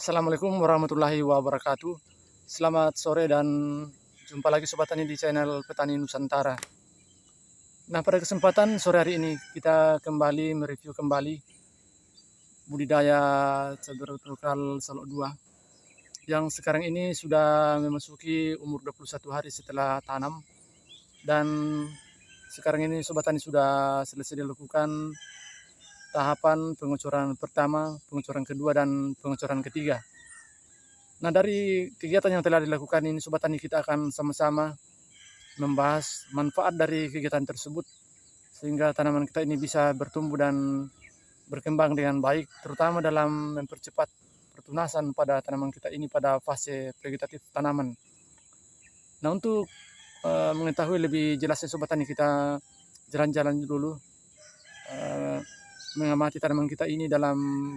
Assalamualaikum warahmatullahi wabarakatuh. Selamat sore dan jumpa lagi Sobat Tani di channel Petani Nusantara. Nah, pada kesempatan sore hari ini kita kembali mereview kembali budidaya cabai rawit lokal Salok 2 yang sekarang ini sudah memasuki umur 21 hari setelah tanam, dan sekarang ini Sobat Tani sudah selesai dilakukan tahapan pengucuran pertama, pengucuran kedua, dan pengucuran ketiga. Nah, dari kegiatan yang telah dilakukan ini Sobat Tani, kita akan sama-sama membahas manfaat dari kegiatan tersebut sehingga tanaman kita ini bisa bertumbuh dan berkembang dengan baik, terutama dalam mempercepat pertunasan pada tanaman kita ini pada fase vegetatif tanaman. Nah, untuk mengetahui lebih jelasnya Sobat Tani, kita jalan-jalan dulu mengamati tanaman kita ini dalam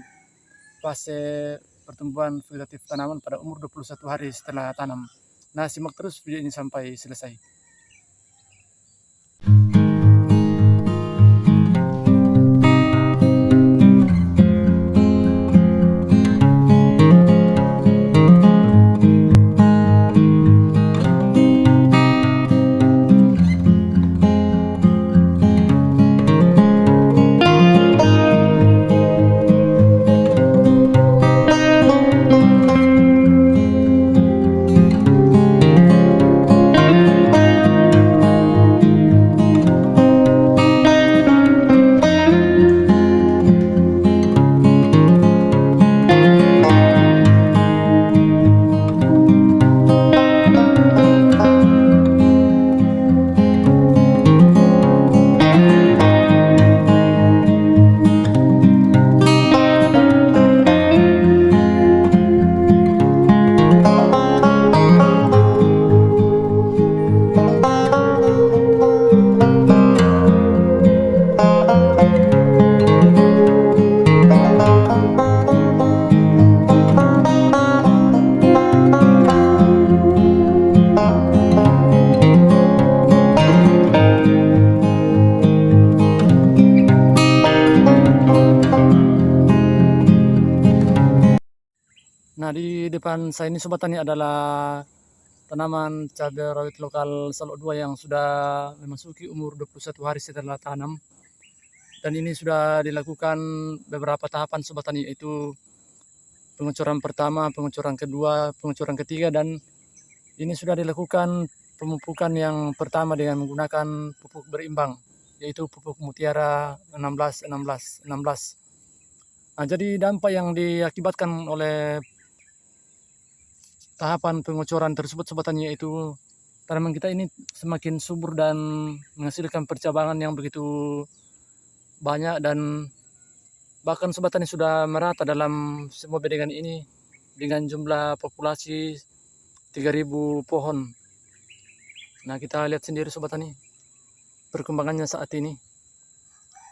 fase pertumbuhan vegetatif tanaman pada umur 21 hari setelah tanam. Nah, simak terus video ini sampai selesai. Nah, di depan saya ini Sobat Tani adalah tanaman cabai rawit lokal Salok 2 yang sudah memasuki umur 21 hari setelah tanam. Dan ini sudah dilakukan beberapa tahapan Sobat Tani, yaitu pengucuran pertama, pengucuran kedua, pengucuran ketiga, dan ini sudah dilakukan pemupukan yang pertama dengan menggunakan pupuk berimbang, yaitu pupuk Mutiara 16-16-16. Nah, jadi dampak yang diakibatkan oleh tahapan pengucuran tersebut Sobat Tani, yaitu tanaman kita ini semakin subur dan menghasilkan percabangan yang begitu banyak, dan bahkan Sobat Tani sudah merata dalam semua bedengan ini dengan jumlah populasi 3.000 pohon. Nah, kita lihat sendiri Sobat Tani perkembangannya saat ini.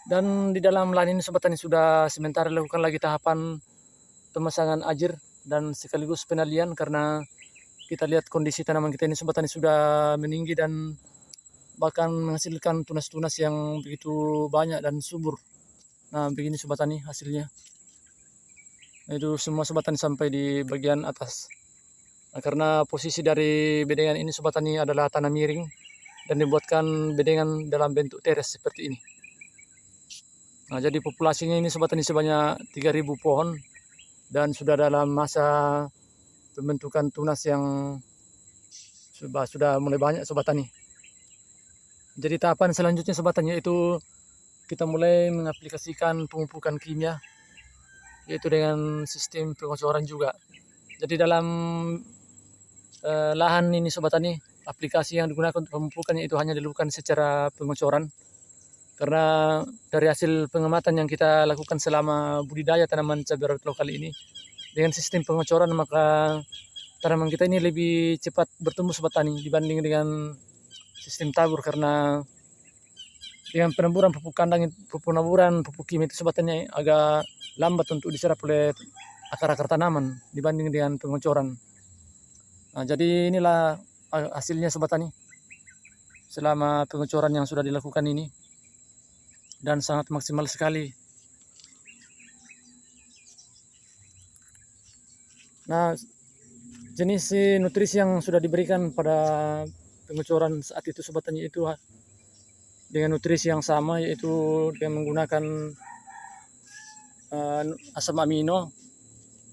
Dan di dalam lahan ini Sobat Tani sudah sementara dilakukan lagi tahapan pemasangan ajir dan sekaligus penalian, karena kita lihat kondisi tanaman kita ini Sobat Tani sudah meninggi dan bahkan menghasilkan tunas-tunas yang begitu banyak dan subur. Nah, begini Sobat Tani hasilnya. Nah, itu semua Sobat Tani sampai di bagian atas. Nah, karena posisi dari bedengan ini Sobat Tani adalah tanah miring dan dibuatkan bedengan dalam bentuk teres seperti ini. Nah, jadi populasinya ini Sobat Tani sebanyak 3.000 pohon dan sudah dalam masa pembentukan tunas yang sudah mulai banyak Sobat Tani. Jadi tahapan selanjutnya Sobat Tani yaitu kita mulai mengaplikasikan pemupukan kimia, yaitu dengan sistem pengucuran juga. Jadi dalam lahan ini Sobat Tani, aplikasi yang digunakan untuk pemupukannya itu hanya dilakukan secara pengucuran, karena dari hasil pengamatan yang kita lakukan selama budidaya tanaman cabai rawit lokal ini dengan sistem pengucuran, maka tanaman kita ini lebih cepat bertumbuh Sobat Tani dibanding dengan sistem tabur, karena dengan penaburan pupuk kandang, pupuk kimia itu Sobat Tani agak lambat untuk diserap oleh akar-akar tanaman dibanding dengan pengucuran. Nah, jadi inilah hasilnya Sobat Tani selama pengucuran yang sudah dilakukan ini, dan sangat maksimal sekali. Nah, jenis nutrisi yang sudah diberikan pada pengecoran saat itu Sobat Tani itu dengan nutrisi yang sama, yaitu dengan menggunakan asam amino,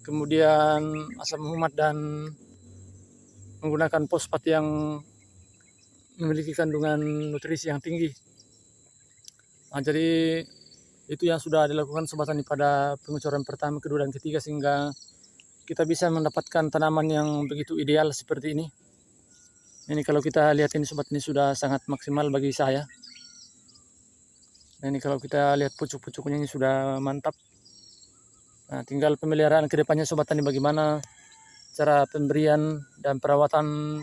kemudian asam humat, dan menggunakan fosfat yang memiliki kandungan nutrisi yang tinggi. Nah, jadi itu yang sudah dilakukan Sobat Tani pada pengecoran pertama, kedua, dan ketiga, sehingga kita bisa mendapatkan tanaman yang begitu ideal seperti ini. Ini kalau kita lihat ini Sobat, ini sudah sangat maksimal bagi saya. Nah, ini kalau kita lihat pucuk-pucuknya ini sudah mantap. Nah, tinggal pemeliharaan kedepannya Sobat Tani, bagaimana cara pemberian dan perawatan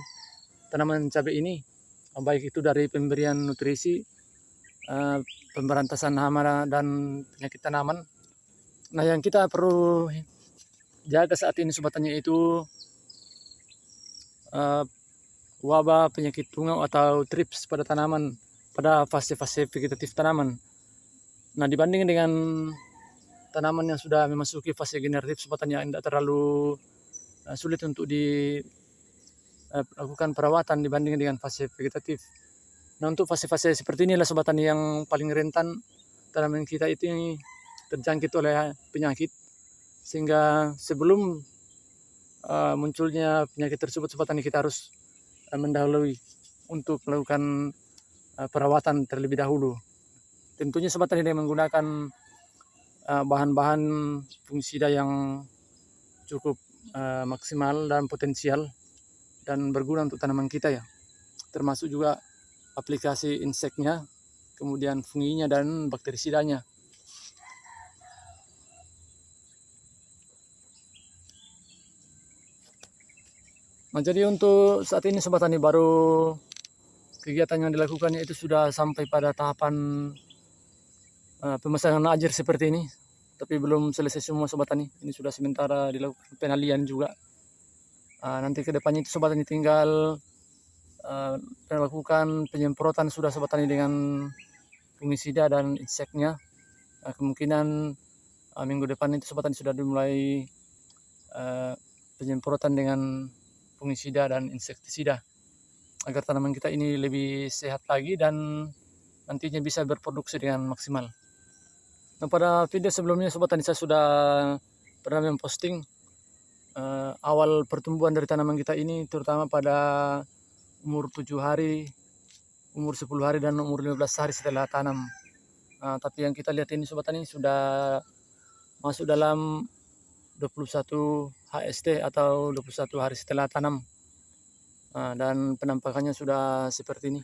tanaman cabai ini, baik itu dari pemberian nutrisi, pemberantasan hama dan penyakit tanaman. Nah, yang kita perlu jaga saat ini Sobat Tani itu wabah penyakit tungau atau trips pada tanaman pada fase-fase vegetatif tanaman. Nah, dibanding dengan tanaman yang sudah memasuki fase generatif Sobat Tani, yang tidak terlalu sulit untuk dilakukan perawatan dibanding dengan fase vegetatif. Nah, untuk fase-fase seperti inilah Sobat Tani yang paling rentan tanaman kita itu terjangkit oleh penyakit, sehingga sebelum munculnya penyakit tersebut Sobat Tani, kita harus mendahului untuk melakukan perawatan terlebih dahulu. Tentunya Sobat Tani dengan menggunakan bahan-bahan fungisida yang cukup maksimal dan potensial dan berguna untuk tanaman kita ya, termasuk juga aplikasi inseknya, kemudian funginya dan bakterisidanya. Nah, jadi untuk saat ini Sobat Tani, baru kegiatan yang dilakukannya itu sudah sampai pada tahapan pemasangan ajar seperti ini, tapi belum selesai semua Sobat Tani. Ini sudah sementara dilakukan penalian juga. Nanti kedepannya itu Sobat Tani tinggal melakukan penyemprotan sudah Sobat Tani dengan fungisida dan inseknya. Kemungkinan minggu depan itu Sobat Tani sudah dimulai penyemprotan dengan fungisida dan insektisida agar tanaman kita ini lebih sehat lagi dan nantinya bisa berproduksi dengan maksimal. Nah, pada video sebelumnya Sobat Tani saya sudah pernah memposting awal pertumbuhan dari tanaman kita ini, terutama pada umur 7 hari, umur 10 hari, dan umur 15 hari setelah tanam. Tapi yang kita lihat ini Sobat Tani sudah masuk dalam 21 HST atau 21 hari setelah tanam. Dan penampakannya sudah seperti ini.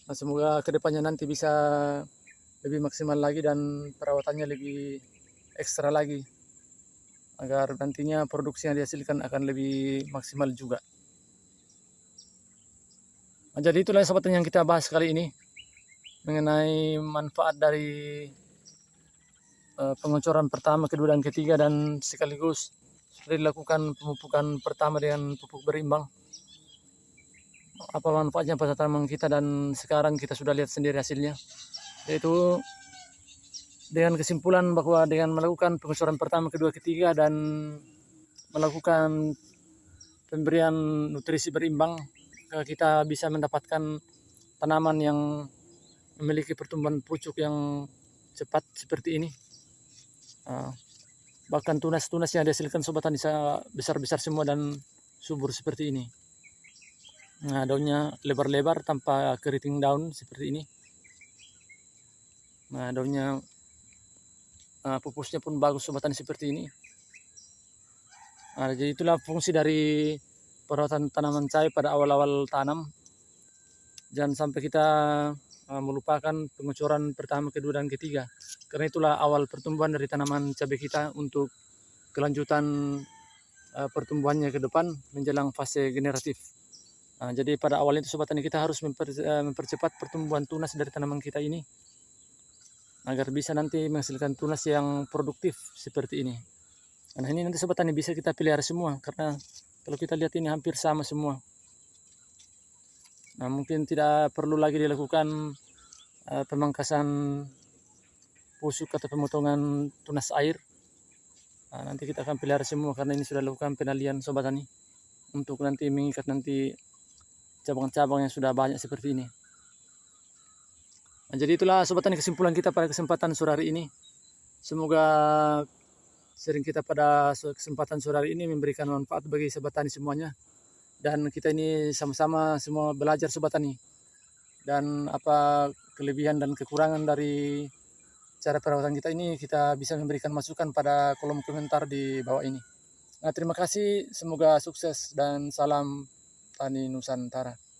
Nah, semoga kedepannya nanti bisa lebih maksimal lagi dan perawatannya lebih ekstra lagi, agar nantinya produksi yang dihasilkan akan lebih maksimal juga. Nah, jadi itulah Sobat Tani yang kita bahas kali ini mengenai manfaat dari pengecoran pertama, kedua, dan ketiga, dan sekaligus sudah dilakukan pemupukan pertama dengan pupuk berimbang. Apa manfaatnya pada tanaman kita, dan sekarang kita sudah lihat sendiri hasilnya, yaitu dengan kesimpulan bahwa dengan melakukan pengecoran pertama, kedua, ketiga, dan melakukan pemberian nutrisi berimbang, kita bisa mendapatkan tanaman yang memiliki pertumbuhan pucuk yang cepat seperti ini. Bahkan tunas-tunas yang dihasilkan Sobat Tani bisa besar-besar semua dan subur seperti ini. Nah, daunnya lebar-lebar tanpa keriting daun seperti ini. Nah, daunnya pupusnya pun bagus Sobat Tani seperti ini. Jadi itulah fungsi dari perawatan tanaman cabai pada awal-awal tanam. Jangan sampai kita melupakan pengecoran pertama, kedua, dan ketiga, karena itulah awal pertumbuhan dari tanaman cabai kita untuk kelanjutan pertumbuhannya ke depan menjelang fase generatif. Jadi pada awal itu Sobat Tani kita harus mempercepat pertumbuhan tunas dari tanaman kita ini agar bisa nanti menghasilkan tunas yang produktif seperti ini. Nah, ini nanti Sobat Tani bisa kita pelihara semua, karena kalau kita lihat ini hampir sama semua. Nah, mungkin tidak perlu lagi dilakukan pemangkasan pusuk atau pemotongan tunas air. Nah, nanti kita akan pelihara semua karena ini sudah lakukan penalian Sobat Tani untuk nanti mengikat nanti cabang-cabang yang sudah banyak seperti ini. Nah, jadi itulah Sobat Tani kesimpulan kita pada kesempatan sore hari ini. Semoga sharing kita pada kesempatan sore hari ini memberikan manfaat bagi Sobat Tani semuanya. Dan kita ini sama-sama semua belajar Sobat Tani. Dan apa kelebihan dan kekurangan dari cara perawatan kita ini kita bisa memberikan masukan pada kolom komentar di bawah ini. Nah, terima kasih, semoga sukses dan salam Tani Nusantara.